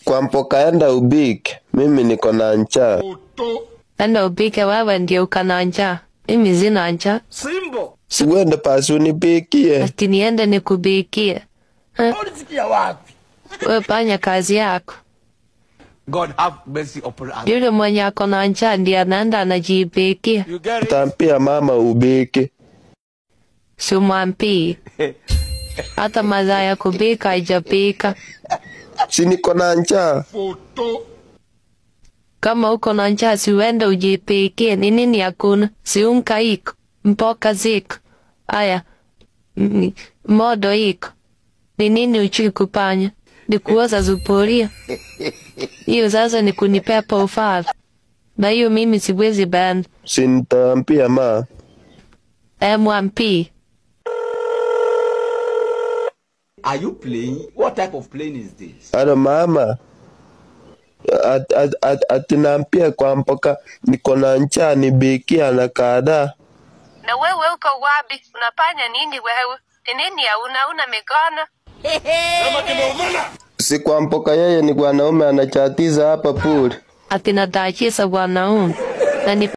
Kwa mpoka enda ubike, mimi niko na njaa. Enda ubike wewe ndio uko na njaa. Mimi sina njaa. Simbo. Siwende pasi unipikie. Ati niende nikubikie. Ulisikia wapi? Wewe fanya kazi yako. God have mercy upon us. Yule mwenye ako na njaa ndiye anaenda anajipikia. Tampia mama ubike. Sumwampi. Hata maza ya kubika haijapika. Si niko na njaa. Kama uko na njaa si uende ujipikie. Ni nini hakuna? Si unga iko, mboga ziko. Aya, modo iko. Ni nini hujui kufanya? Ni kuosha sufuria. Hiyo sasa ni kunipepa ufala. Na hiyo mimi siwezi band. Si nitampia ma. M1P. Are you playing? What type of plane is this? Alo mama. Atinampia kwa mpoka niko na njaa nibikia na kada. Na wewe uko wapi? Unafanya nini wewe? Ni nini una mikono? Si kwa mpoka yeye ni wanaume anachatiza hapa puri. Ati natachisa wanaume. Na ni